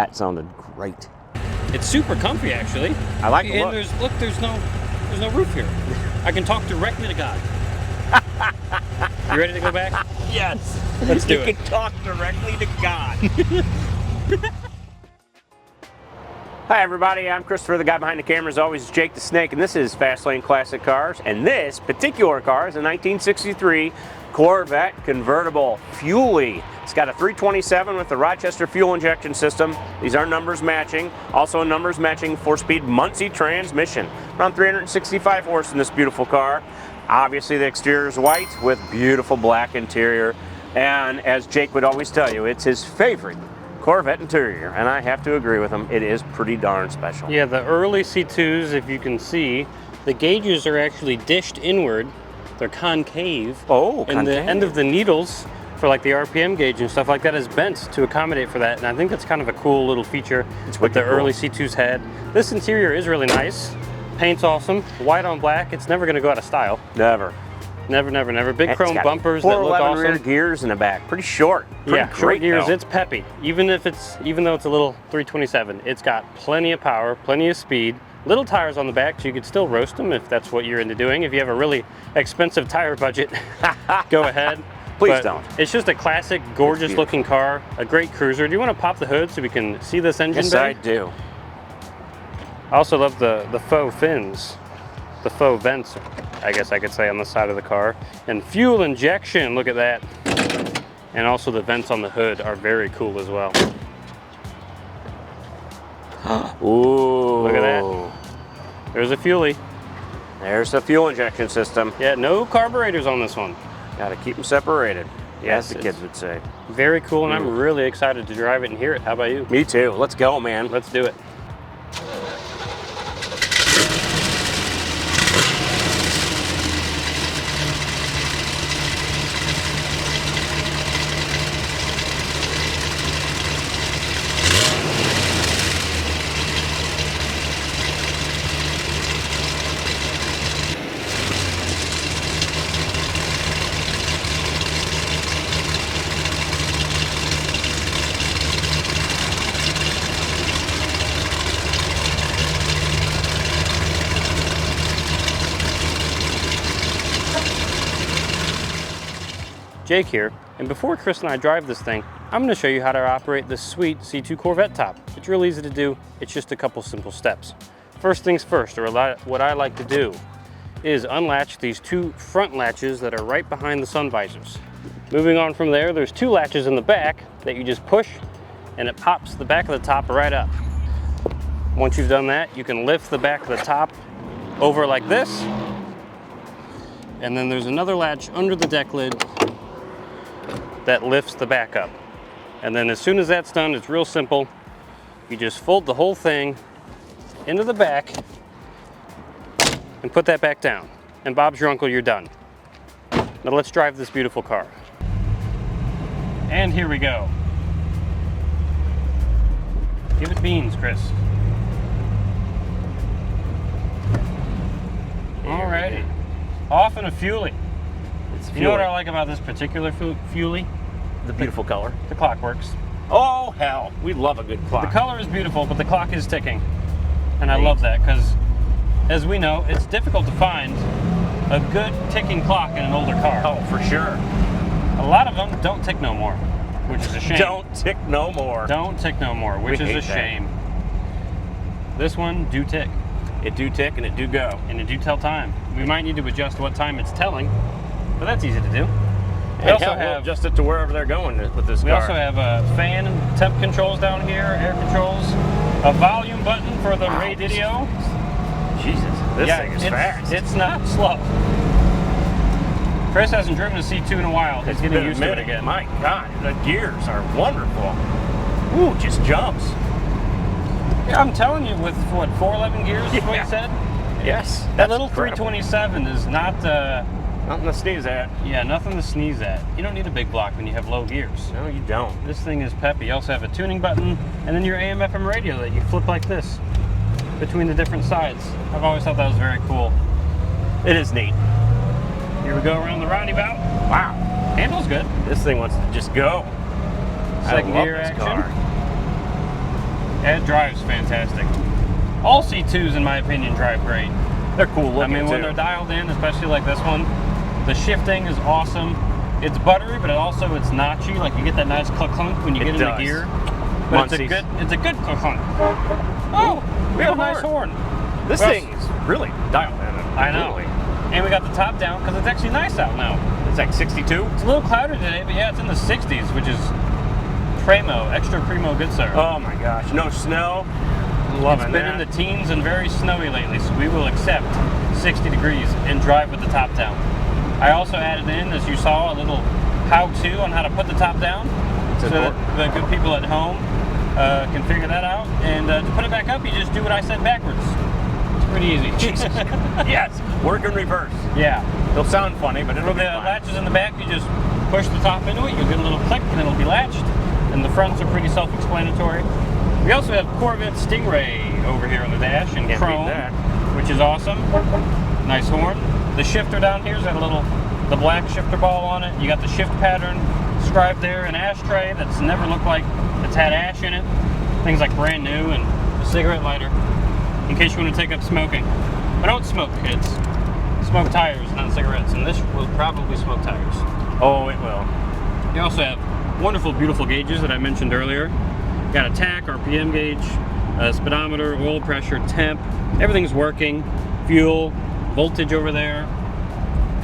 That sounded great. It's super comfy, actually. I like the look. And there's no roof here. I can talk directly to God. You ready to go back? Yes. Let's do it. You can talk directly to God. Hi everybody, I'm Christopher, the guy behind the camera. As always, it's Jake the Snake, and this is Fast Lane Classic Cars. And this particular car is a 1963 Corvette Convertible Fuelie. It's got a 327 with the Rochester fuel injection system. These are numbers matching. Also a numbers matching 4-speed Muncie transmission. Around 365 horse in this beautiful car. Obviously the exterior is white with beautiful black interior. And as Jake would always tell you, it's his favorite Corvette interior, and I have to agree with him. It is pretty darn special. Yeah, the early C2s, if you can see, the gauges are actually dished inward. They're concave. Oh, and the end of the needles for like the RPM gauge and stuff like that is bent to accommodate for that. And I think that's kind of a cool little feature what the early C2s had. This interior is really nice. Paint's awesome. White on black. It's never going to go out of style. Never. Never, never, never. Big chrome bumpers that look 411 awesome. rear gears in the back. Pretty short. Yeah, short gears. It's peppy. Even though it's a little 327, it's got plenty of power, plenty of speed. Little tires on the back, so you could still roast them if that's what you're into doing. If you have a really expensive tire budget, go ahead. Please don't. It's just a classic, gorgeous looking car. A great cruiser. Do you want to pop the hood so we can see this engine bay? Yes, I do. I also love the faux fins. The faux vents, I guess I could say, on the side of the car. And fuel injection, look at that. And also the vents on the hood are very cool as well. Ooh. Look at that. There's a Fuelie. There's the fuel injection system. Yeah, no carburetors on this one. Gotta keep them separated. Yes, as the kids would say. Very cool, and I'm really excited to drive it and hear it. How about you? Me too. Let's go, man. Let's do it. Jake here, and before Chris and I drive this thing, I'm going to show you how to operate this sweet C2 Corvette top. It's real easy to do. It's just a couple simple steps. First things first, or what I like to do, is unlatch these two front latches that are right behind the sun visors. Moving on from there, there's two latches in the back that you just push, and it pops the back of the top right up. Once you've done that, you can lift the back of the top over like this, and then there's another latch under the deck lid that lifts the back up. And then as soon as that's done, it's real simple. You just fold the whole thing into the back and put that back down. And Bob's your uncle, you're done. Now let's drive this beautiful car. And here we go. Give it beans, Chris. Alrighty. Off in a Fuelie. You know what I like about this particular Fuelie? The beautiful color. The clock works. Oh, hell. We love a good clock. The color is beautiful, but the clock is ticking. And I love that because, as we know, it's difficult to find a good ticking clock in an older car. Oh, for sure. A lot of them don't tick no more, which is a shame. Don't tick no more. Don't tick no more, which is a shame. This one do tick. It do tick and it do go. And it do tell time. We might need to adjust what time it's telling, but that's easy to do. We also have adjust it to wherever they're going with this car. We also have fan and temp controls down here, air controls, a volume button for the radio. Jesus, this thing is fast. It's not slow. Chris hasn't driven a C2 in a while. He's getting used to it again. My God, the gears are wonderful. Ooh, just jumps. Yeah, I'm telling you, with what, 411 gears is what you said? Yes. That little 327 is not nothing to sneeze at. Yeah, nothing to sneeze at. You don't need a big block when you have low gears. No, you don't. This thing is peppy. You also have a tuning button, and then your AM/FM radio that you flip like this between the different sides. I've always thought that was very cool. It is neat. Here we go around the roundabout. Wow. Handle's good. This thing wants to just go. Second gear action. Car. It drives fantastic. All C2s, in my opinion, drive great. They're cool looking. I mean, when too. they're dialed in, especially like this one, the shifting is awesome. It's buttery, but it's notchy. Like you get that nice clunk when you get in the gear. But it's a good clunk. Oh, we have a nice horn. This thing is really dialed in. I know. And we got the top down because it's actually nice out now. It's like 62. It's a little cloudy today, but yeah, it's in the 60s, which is primo, extra primo good, sir. Oh my gosh, no snow. Loving It's been in the teens and very snowy lately, so we will accept 60 degrees and drive with the top down. I also added in, as you saw, a little how-to on how to put the top down, so that the good people at home can figure that out. And to put it back up, you just do what I said backwards. It's pretty easy. Jesus. Yes, work in reverse. Yeah. It'll sound funny, but it'll For the latches in the back, you just push the top into it, you'll get a little click, and it'll be latched. And the fronts are pretty self-explanatory. We also have Corvette Stingray over here on the dash in chrome, which is awesome. Nice horn. The shifter down here's got the black shifter ball on it. You got the shift pattern scribed there, an ashtray that's never looked like it's had ash in it. Things like brand new, and a cigarette lighter in case you want to take up smoking. But don't smoke, kids. Smoke tires, not cigarettes, and this will probably smoke tires. Oh, it will. You also have wonderful, beautiful gauges that I mentioned earlier. Got a tach, RPM gauge, a speedometer, oil pressure, temp. Everything's working. Fuel, voltage over there.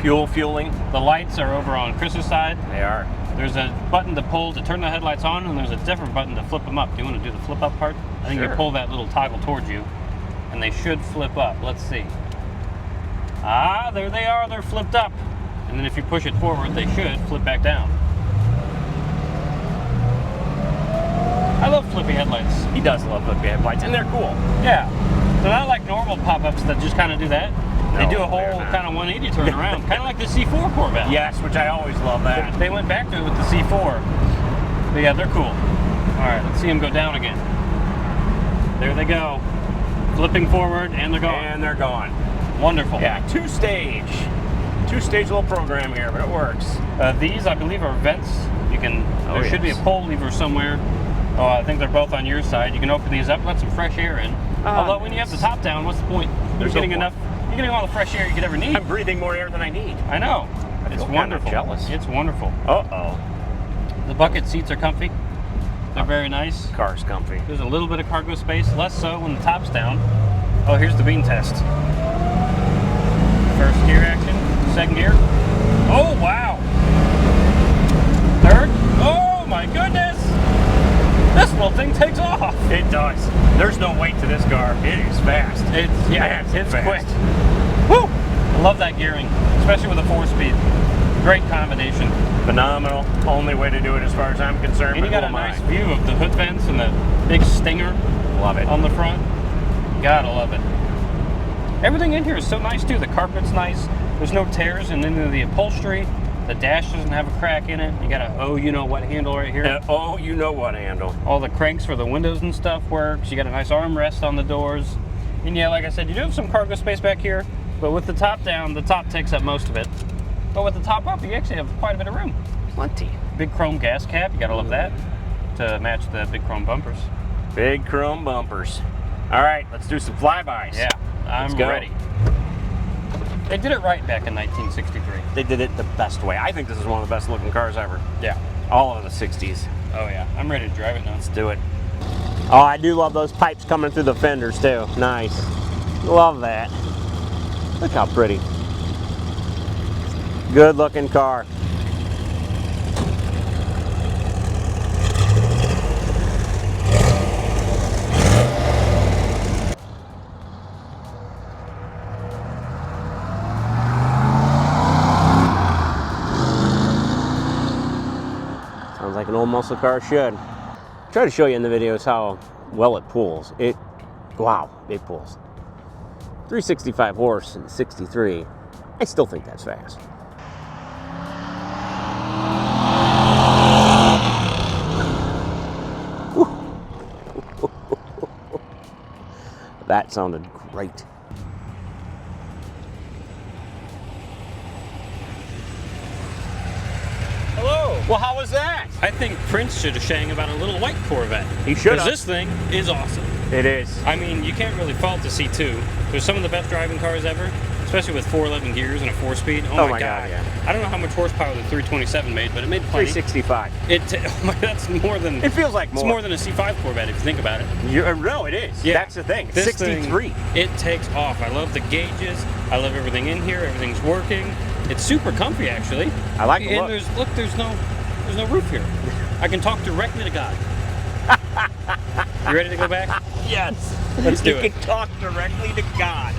Fueling. The lights are over on Chris's side. They are. There's a button to pull to turn the headlights on, and there's a different button to flip them up. Do you want to do the flip up part? I think you pull that little toggle towards you, and they should flip up. Let's see. Ah, there they are. They're flipped up. And then if you push it forward, they should flip back down. I love flippy headlights. He does love flippy headlights, and they're cool. Yeah. They're not like normal pop-ups that just kind of do that. No, they do a whole kind of 180 turn around, kind of like the C4 Corvette. Yes, which I always love that. They went back to it with the C4. But yeah, they're cool. All right, let's see them go down again. There they go. Flipping forward, and they're gone. And they're gone. Wonderful. Yeah, two-stage little program here, but it works. These, I believe, are vents. You can. There should be a pull lever somewhere. Oh, I think they're both on your side. You can open these up, let some fresh air in. Although when you have the top down, what's the point? You're getting enough. You're getting all the fresh air you could ever need. I'm breathing more air than I need. I know. It's wonderful. Jealous. It's wonderful. Uh-oh. The bucket seats are comfy. They're very nice. Car's comfy. There's a little bit of cargo space, less so when the top's down. Oh, here's the bean test. First gear action, second gear. Oh, wow. Third. Oh, my goodness. This little thing takes off. It does. There's no weight to this car. It is fast. It's fast. quick. Woo! I love that gearing, especially with a 4-speed. Great combination. Phenomenal. Only way to do it as far as I'm concerned. And you got a nice view of the hood vents and the big stinger. Love it. On the front. Gotta love it. Everything in here is so nice too. The carpet's nice. There's no tears in any of the upholstery. The dash doesn't have a crack in it. You got a oh-you-know-what handle right here. Oh-you-know-what handle. All the cranks for the windows and stuff works. You got a nice armrest on the doors. And yeah, like I said, you do have some cargo space back here, but with the top down, the top takes up most of it. But with the top up, you actually have quite a bit of room. Plenty. Big chrome gas cap, you gotta love that, to match the big chrome bumpers. Big chrome bumpers. All right, let's do some flybys. Yeah, I'm ready. They did it right back in 1963. They did it the best way. I think this is one of the best looking cars ever. Yeah. All of the 60s. Oh yeah, I'm ready to drive it now. Let's do it. Oh, I do love those pipes coming through the fenders too. Nice. Love that. Look how pretty. Good looking car. Sounds like an old muscle car should. Try to show you in the videos how well it pulls. Wow, it pulls. 365 horse and 63. I still think that's fast. That sounded great. Hello. Well, how was that? I think Prince should have sang about a little white Corvette. He should have. Because this thing is awesome. It is. I mean, you can't really fault the C2. They're some of the best driving cars ever, especially with 411 gears and a 4-speed. Oh my God. Yeah. I don't know how much horsepower the 327 made, but it made plenty. 365. That's more than. It feels like more. It's more than a C5 Corvette if you think about it. No, it is. Yeah. That's the thing. This 63. thing, it takes off. I love the gauges. I love everything in here. Everything's working. It's super comfy, actually. I like the and look. there's no roof here. I can talk directly to God. You ready to go back? Yes. Let's do You it. can talk directly to God.